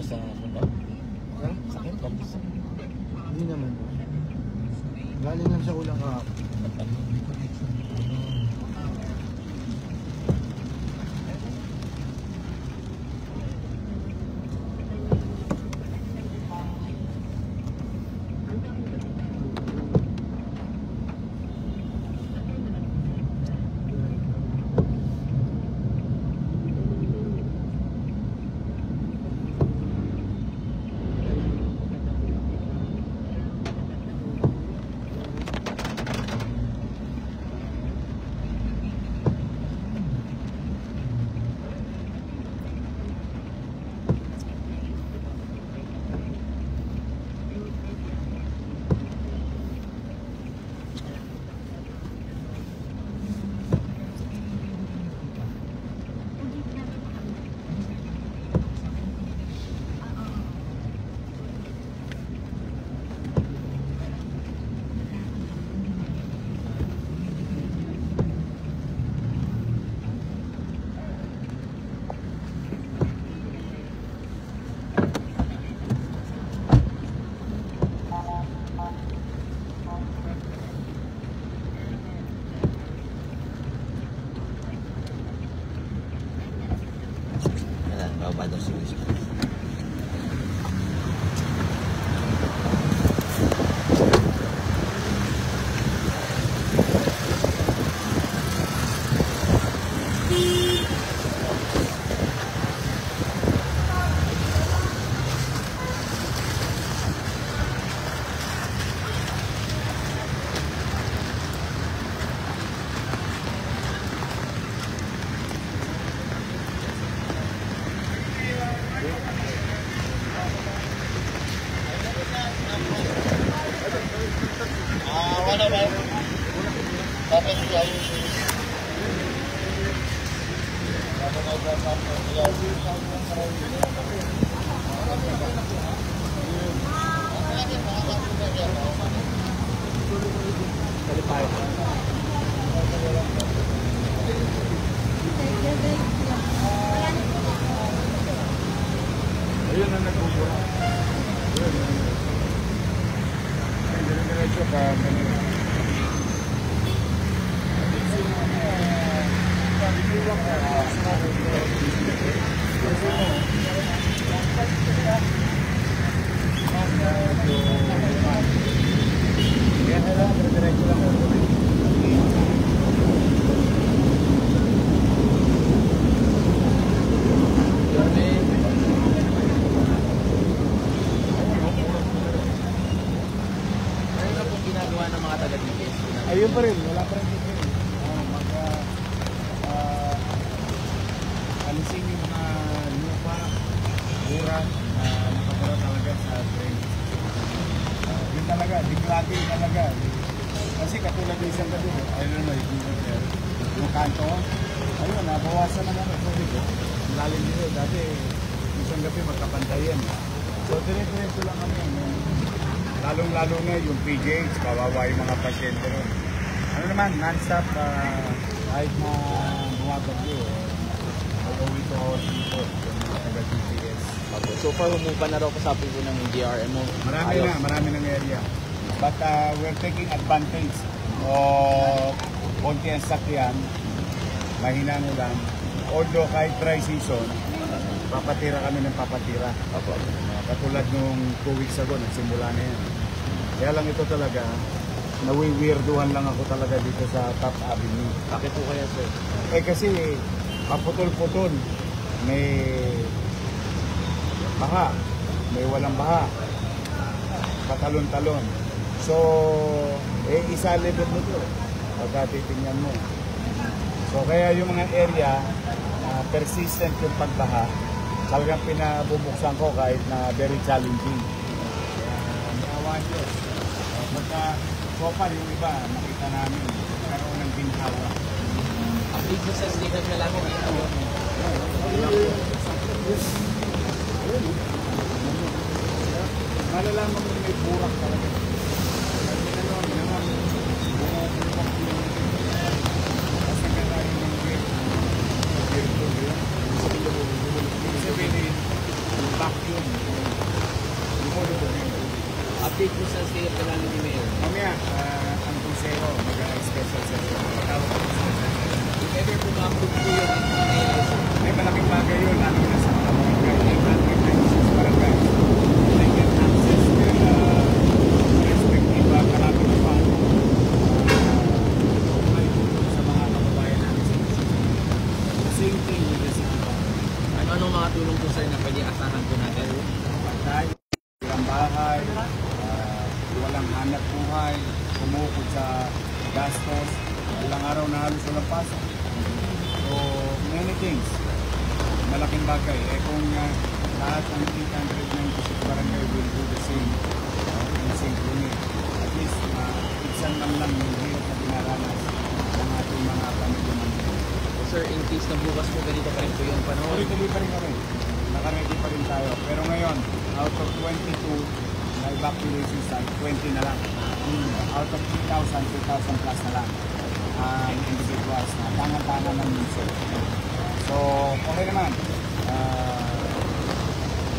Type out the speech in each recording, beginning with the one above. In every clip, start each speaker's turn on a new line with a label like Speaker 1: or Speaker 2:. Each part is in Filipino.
Speaker 1: na sa bundok? Sakit lang sa...
Speaker 2: Hindi naman. Galing lang sa ulang kahapon.
Speaker 1: Babado si Luis. Wala ba? Tapos ay
Speaker 2: ayun na nagbubuha. Diretso ka. Ayun pa rin, wala pa rin dito. Alisin yung mga lupa, burat, nakapara talaga sa train. Yun talaga, diglati talaga. Kasi katulad ng isang gabi, ayun na, yung kanto, ayun, nabawasan naman ang tubig. Lalim dito, dati isang gabi magkapantayan. So, dire-diretso lang kami. Lalong-lalo na yung PJs, kawawa yung mga pasyente ron. Ano naman, non-stop, kahit na bumabagyo, mag-uwi to hospital, yung mga taga-TPS.
Speaker 1: So far, humupa na raw kasabi ko ng DRMO.
Speaker 2: Marami ng area. But we're taking advantage of konti ang sakyan, mahina mo lang. Although kahit dry season, papatira kami ng papatira. Katulad nung 2 weeks ago, nagsimula na yan. Kaya lang ito talaga, nawiwirduhan lang ako talaga dito sa Top Avenue.
Speaker 1: Bakit po kaya, sir?
Speaker 2: Eh kasi, paputol-putol. May baha, may walang baha, patalon-talon. So, isa-libot mo ito pagka titingnan mo. So, kaya yung mga area, persistent yung pagbaha, talagang pinabubuksan ko kahit na very challenging. Maawan Diyos. Pagka so far yung iba, nakita namin, karoon ng ginhawa.
Speaker 1: Ang businesses dito na lang dito.
Speaker 2: Malalaman mo may burak talaga. Kasi naman, kasi nga tayo ng gate. Sabihin, vacuum.
Speaker 1: update po sa state of the land ni Mayor.
Speaker 2: Mamaya, ang consejo, mag-special session. Tawag ko sa special session.
Speaker 1: If ever po ma-approve po yung NPA, sir.
Speaker 2: May malaking bagay yun, lalo na sa mga barangay. 896 barangay. They get access with respective kalapit na pa. May tulong sa mga kababayan namin sa city. The same thing with the city.
Speaker 1: Ano-anong mga tulong po, sir, na pwede asahan po natin?
Speaker 2: Pagkain, ilang bahay, walang hanap buhay, kumukod sa gastos, ilang araw na halos walang pasok. So, many things. Malaking bagay. Kung lahat ng 896 barangay will do the same, in synchrony, at least, iksan man lang yung hirap na dinaranas ng ating mga pamilya Manila.
Speaker 1: Sir, in case na bukas po ganito pa rin po yung panahon.
Speaker 2: Tuloy-tuloy pa rin kami. Nakaready pa rin tayo. Pero ngayon, out of 22 na evacuation site, 20 na lang. Out of 3,000, 2,000 plus na lang individuals na tangan-tangan ng munisip. So, okay naman.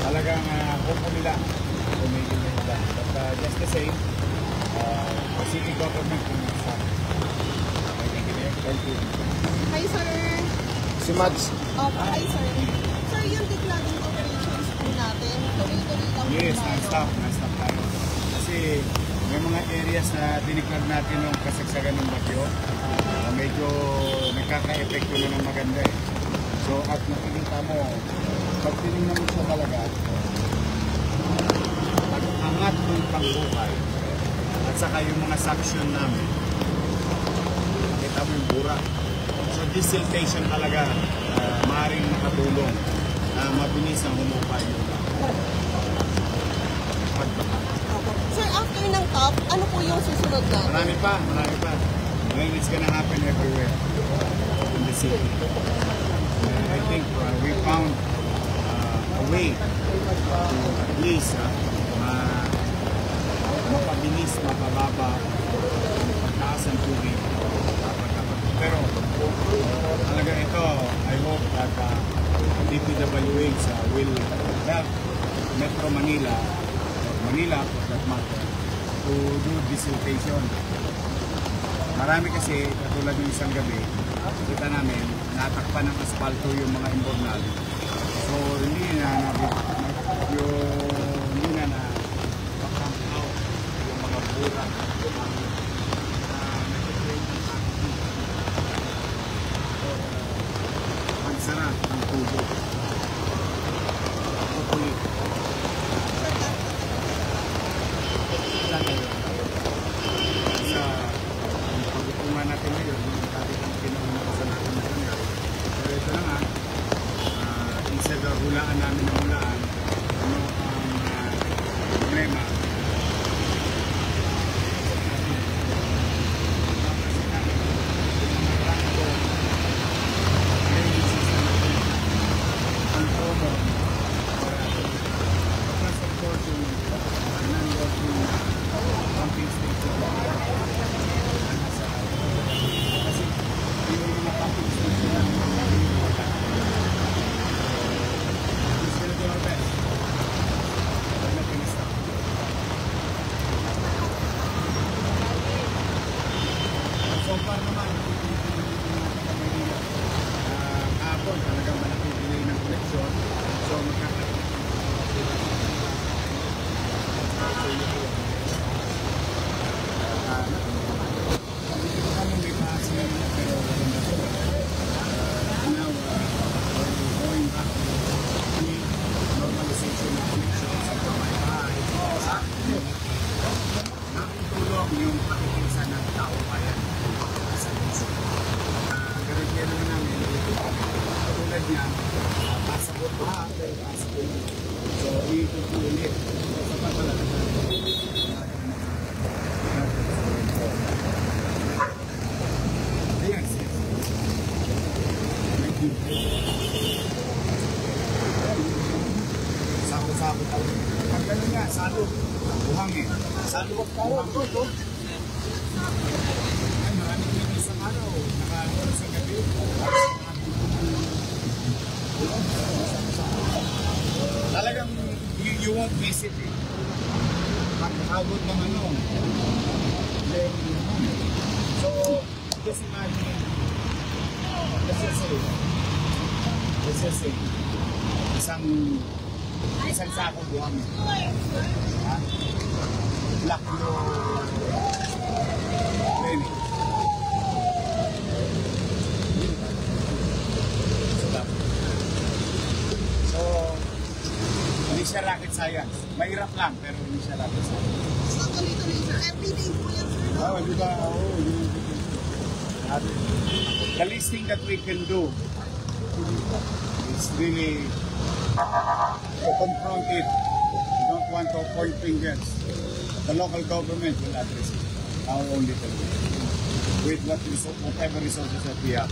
Speaker 2: Talagang hopefully lang tumigil na nila. But just the same, the city government will start. Thank you.
Speaker 3: Hi, sir.
Speaker 2: Si Mads.
Speaker 3: Hi, sir. Sir, yung declogging operations po natin, tuloy-tuloy lang po
Speaker 2: Yes,
Speaker 3: tayo.
Speaker 2: non-stop tayo. Kasi may mga areas na diniklar natin yung kasagsagan ng bagyo. Medyo nagkaka-epekto na ng maganda eh. So at nakikita mo, pag tinignan mo siya talaga, pag-angat mo yung pangbuhay at saka yung mga suction namin, nakita mo yung bura. So desiltation talaga maaaring nakatulong na mabilis ang humupay yung pagbaha.
Speaker 3: Sir, after ng top, ano po yung susunod natin?
Speaker 2: Marami pa. Ngayon it's gonna happen everywhere in the city. I think we found a way to at least mapabilis, mapababa ang pagtaas ng tubig. Pero talaga ito, I hope that DPWH will help Metro Manila for that matter, to do desiltation. Marami kasi, katulad yung isang gabi, kita namin, natakpan ng asfalto yung mga imbornal. So, hindi na pa-pump out yung mga bura. Magsara ang tubig. Hopefully. Sa pagkukungan natin ngayon, yung dati kang pinauna ko sa natin na kanila. Pero ito na nga, instead of hulaan namin ng hulaan, ano ang problema. So far naman, kahapon talagang malaking delay ng connection. So magkakaroon kami may paasi pero now we're going back to normalization of connection sa mga bahay. Nakitulong yung pakikisa ng tao bayan. Garantya naman namin, tulad niya, pasabot pa, so i-ulit. So patalaga na. Ayan, sis. Thank you. Sako-sako tayo. Pag gano'n nga, salo. Buhang eh. Salo. Buhang to. Ay, maraming yung isang araw. Naka-oras sa gabi. Talagang you won't miss it eh. Nakakagod ng ano. So, just imagine, let's just say, isang sako buhang. Ha? Black yung training. So, hindi siya rocket science. Mahirap lang, pero hindi siya rocket science.
Speaker 3: So, tuloy-tuloy, sir. Everyday po yan, sir. No?
Speaker 2: Oh, di ba? Oh, the least thing that we can do is really to confront it. We don't want to point fingers. The local government will address it. Our own little bit. With whatever resources that we have.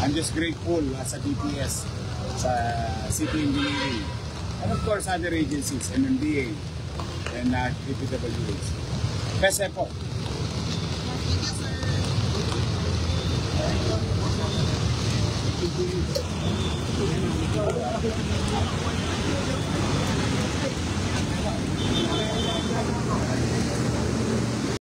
Speaker 2: I'm just grateful as a DPS sa City Engineering. And of course, other agencies, MMDA and DPWH. Best effort.
Speaker 3: Thank you, sir.